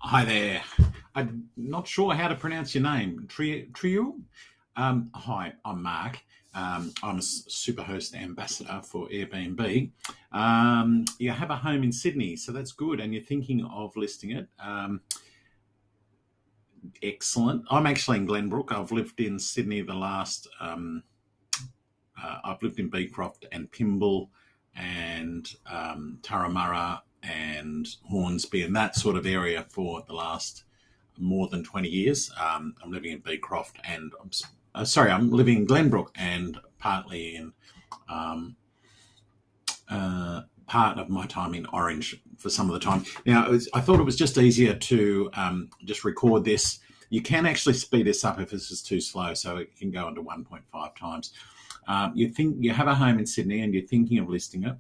Hi there. I'm not sure how to pronounce your name. Trieu? Hi, I'm Mark. I'm a superhost ambassador for Airbnb. You have a home in Sydney, so that's good, and you're thinking of listing it. Excellent. I'm actually in Glenbrook. I've lived in Sydney I've lived in Beecroft and Pymble and Turramurra and Hornsby and that sort of area for the last more than 20 years. I'm living in Beecroft and I'm living in Glenbrook and partly in um, part of my time in Orange for some of the time. Now, I thought it was just easier to just record this. You can actually speed this up if this is too slow, so it can go into 1.5 times. You think you have a home in Sydney and you're thinking of listing it.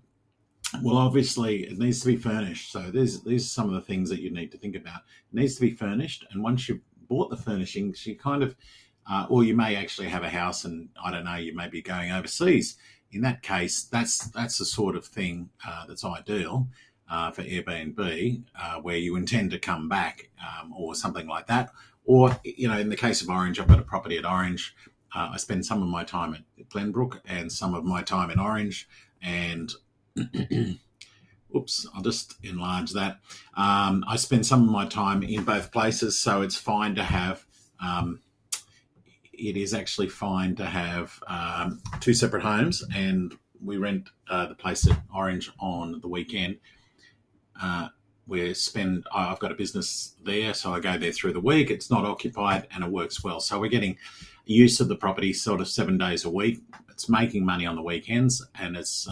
Well, obviously, it needs to be furnished. So these are some of the things that you need to think about. It needs to be furnished, and once you've bought the furnishings, you kind of, or you may actually have a house, and I don't know, you may be going overseas. In that case, that's the sort of thing that's ideal for Airbnb, where you intend to come back or something like that. Or in the case of Orange, I've got a property at Orange. I spend some of my time at Glenbrook and some of my time in Orange, and oops, I'll just enlarge that. I spend some of my time in both places, so it's fine to have. It is actually fine to have two separate homes, and we rent the place at Orange on the weekend. I've got a business there, so I go there through the week. It's not occupied and it works well. So we're getting use of the property sort of 7 days a week. It's making money on the weekends and it's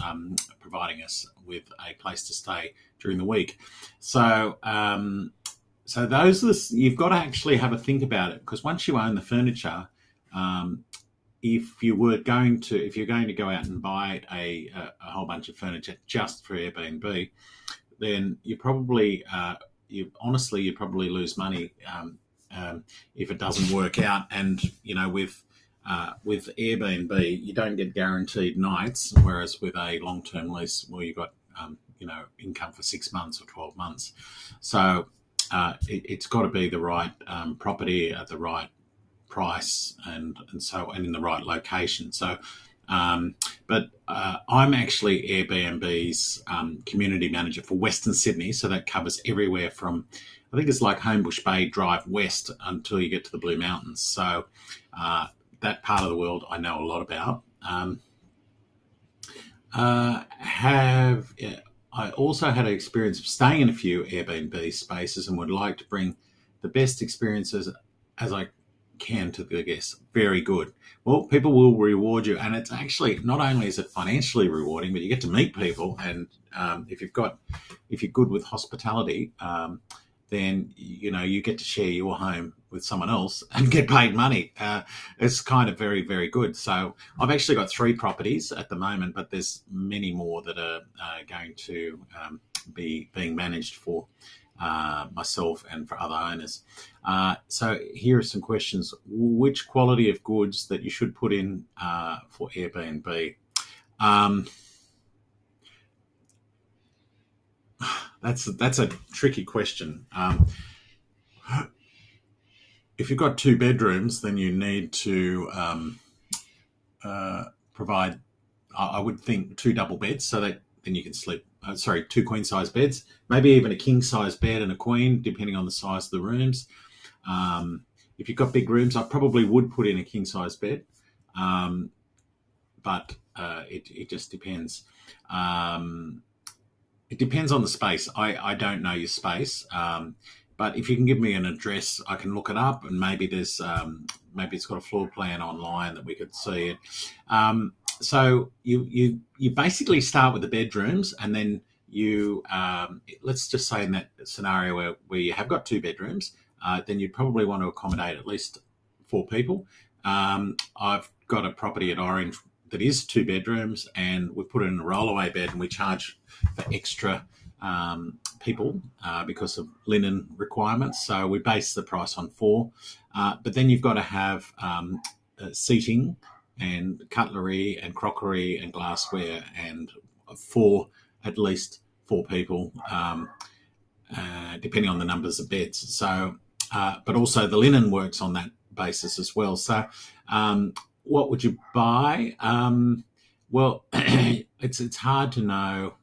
providing us with a place to stay during the week. So those are you've got to actually have a think about it, because once you own the furniture, um, if you're going to go out and buy a whole bunch of furniture just for Airbnb, then you probably lose money if it doesn't work out. And with Airbnb, you don't get guaranteed nights, whereas with a long-term lease, well, you got income for 6 months or 12 months. So it's got to be the right property at the right price and in the right location. So but I'm actually Airbnb's community manager for Western Sydney, so that covers everywhere from, I think it's like Homebush Bay Drive west until you get to the Blue Mountains. So that part of the world I know a lot about. Have I also had an experience of staying in a few Airbnb spaces and would like to bring the best experiences as I can to the guests. Very good. Well, people will reward you, and it's actually not only is it financially rewarding, but you get to meet people. And if you're good with hospitality, then you get to share your home with someone else and get paid money. It's kind of very, very good. So I've actually got 3 properties at the moment, but there's many more that are going to be being managed for myself and for other owners. So here are some questions. Which quality of goods that you should put in for Airbnb? That's a tricky question. If you've got 2 bedrooms, then you need to provide, I would think, 2 double beds, so that then you can sleep. 2 queen size beds, maybe even a king size bed and a queen, depending on the size of the rooms. If you've got big rooms, I probably would put in a king size bed, but it just depends. It depends on the space. I don't know your space, but if you can give me an address, I can look it up, and maybe maybe it's got a floor plan online that we could see it. So you basically start with the bedrooms, and then let's just say in that scenario where you have got 2 bedrooms, then you'd probably want to accommodate at least 4 people. I've got a property at Orange that is 2 bedrooms, and we put it in a rollaway bed, and we charge for extra people because of linen requirements. So we base the price on 4. But then you've got to have seating and cutlery and crockery and glassware, and for at least 4 people. depending on the numbers of beds. So, but also the linen works on that basis as well. So, what would you buy? Well, it's hard to know.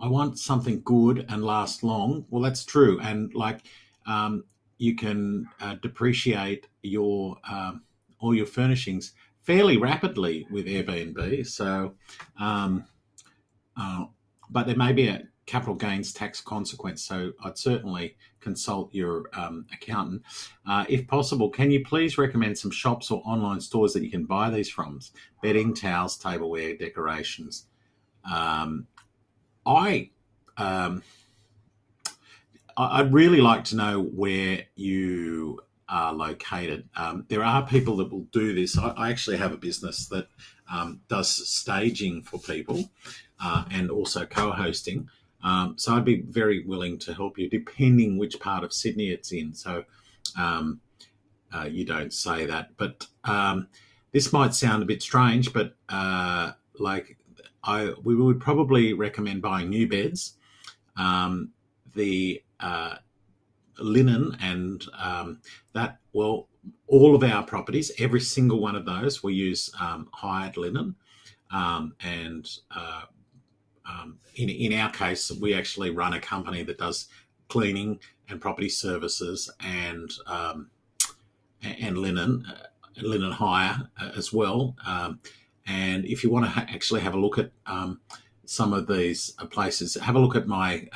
I want something good and last long. Well, that's true, and like you can depreciate your all your furnishings fairly rapidly with Airbnb. So, um, but there may be a capital gains tax consequence. So I'd certainly consult your accountant. If possible, can you please recommend some shops or online stores that you can buy these from? Bedding, towels, tableware, decorations. Um, I um, I'd really like to know where you are located. There are people that will do this. I actually have a business that does staging for people and also co-hosting. So I'd be very willing to help you, depending which part of Sydney it's in. So um, you don't say that, but this might sound a bit strange, but we would probably recommend buying new beds. The linen and that, well, all of our properties, every single one of those, we use hired linen. And in our case, we actually run a company that does cleaning and property services and linen hire as well. And if you want to actually have a look at some of these places, have a look at my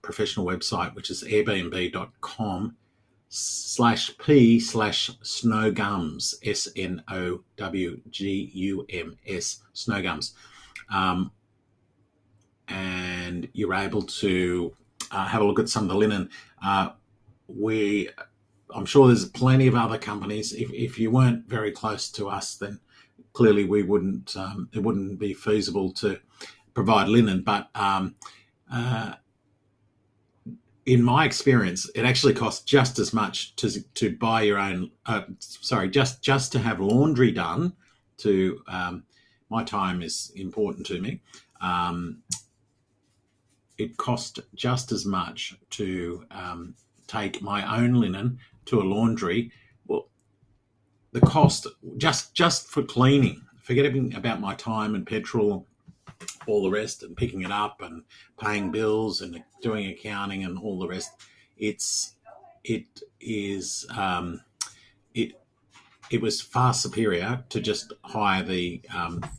professional website, which is airbnb.com/p/snowgums, SNOWGUMS, snowgums. And you're able to have a look at some of the linen. I'm sure there's plenty of other companies. If you weren't very close to us, then clearly it wouldn't be feasible to provide linen. But in my experience, it actually costs just as much to buy your own. Just to have laundry done. My time is important to me. It cost just as much to take my own linen to a laundry. Well, the cost just for cleaning, forgetting about my time and petrol, all the rest, and picking it up and paying bills and doing accounting and all the rest. It was far superior to just hire the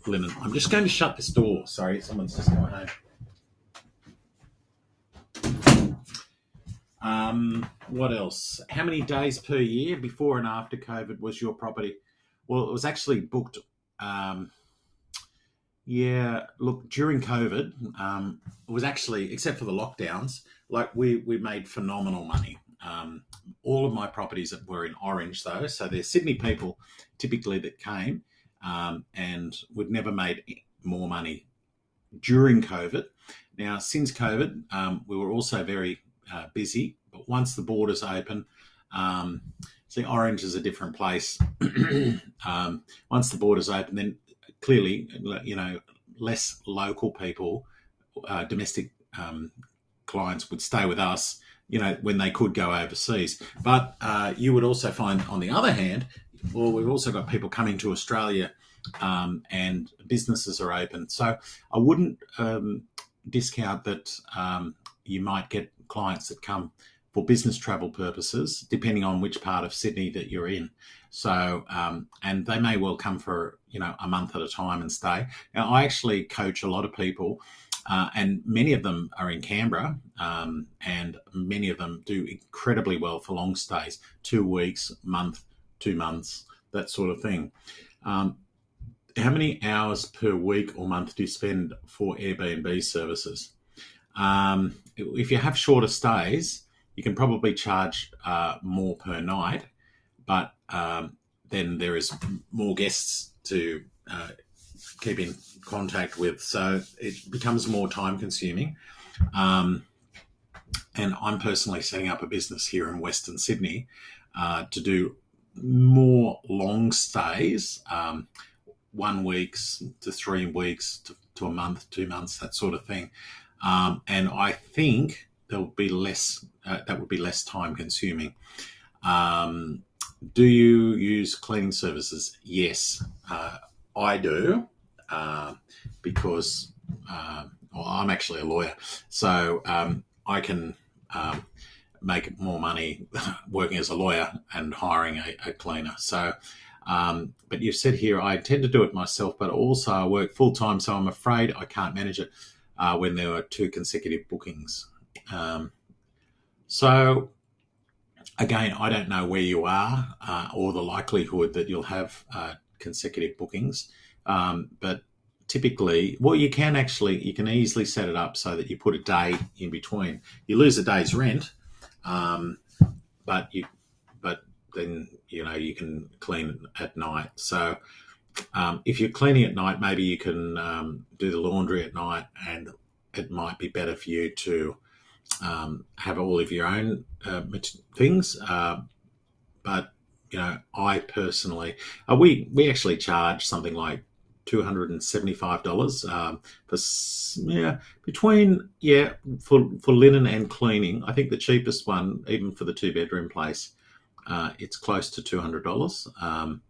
linen. I'm just going to shut this door. Sorry, someone's just going home. What else? How many days per year before and after COVID was your property? Well, it was actually booked. During COVID, it was actually, except for the lockdowns, like we made phenomenal money. All of my properties were in orange though, so they're Sydney people typically that came, and we've never made more money during COVID. Now, since COVID, we were also very busy, but once the borders open, orange is a different place. Once the borders open, then clearly, less local people, domestic clients would stay with us, when they could go overseas. But you would also find, on the other hand, well, we've also got people coming to Australia and businesses are open. So I wouldn't discount that you might get clients that come for business travel purposes, depending on which part of Sydney that you're in. So, and they may well come for, a month at a time and stay. Now, I actually coach a lot of people, and many of them are in Canberra, and many of them do incredibly well for long stays, 2 weeks, month, 2 months, that sort of thing. How many hours per week or month do you spend for Airbnb services? If you have shorter stays, you can probably charge more per night, but then there is more guests to keep in contact with, so it becomes more time consuming. And I'm personally setting up a business here in Western Sydney to do more long stays, 1 week to 3 weeks to a month, 2 months, that sort of thing. And I think there'll be less. That would be less time consuming. Do you use cleaning services? Yes, I do, because well, I'm actually a lawyer, so I can make more money working as a lawyer and hiring a cleaner. So, but you've said here, I intend to do it myself, but also I work full time, so I'm afraid I can't manage it when there are 2 consecutive bookings. So, again, I don't know where you are or the likelihood that you'll have consecutive bookings, but typically, well, you can easily set it up so that you put a day in between. You lose a day's rent, but then you can clean at night. So if you're cleaning at night, maybe you can do the laundry at night, and it might be better for you to have all of your own things. But I personally, we actually charge something like $275 for linen and cleaning. I think the cheapest one, even for the 2-bedroom place, it's close to $200.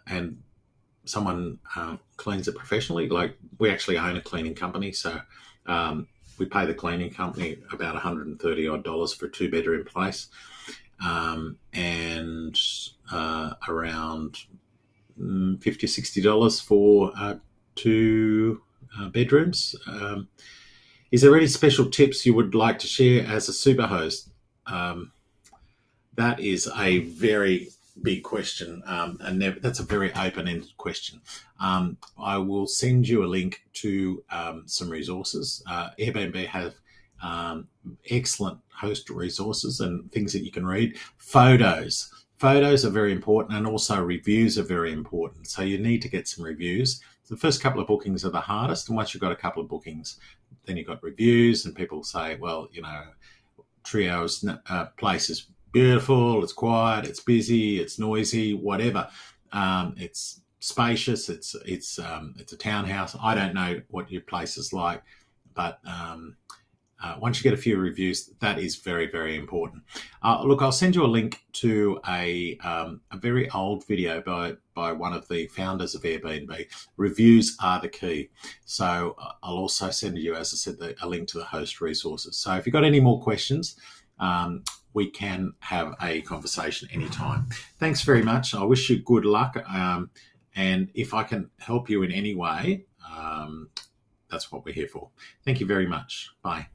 And someone cleans it professionally. Like, we actually own a cleaning company, so we pay the cleaning company about $130 for a 2-bedroom place, and around $50-$60 for 2 bedrooms. Is there any special tips you would like to share as a super host? That is a very big question, and that's a very open-ended question. I will send you a link to some resources. Airbnb have excellent host resources and things that you can read. Photos are very important, and also reviews are very important. So you need to get some reviews. The first couple of bookings are the hardest, and once you've got a couple of bookings, then you've got reviews, and people say, well, Trieu's place is beautiful, it's quiet, it's busy, it's noisy, whatever. It's spacious, it's a townhouse. I don't know what your place is like, but once you get a few reviews, that is very, very important. Look, I'll send you a link to a very old video by one of the founders of Airbnb. Reviews are the key. So I'll also send you, as I said, a link to the host resources. So if you've got any more questions, we can have a conversation anytime. Thanks very much. I wish you good luck. And if I can help you in any way, that's what we're here for. Thank you very much. Bye.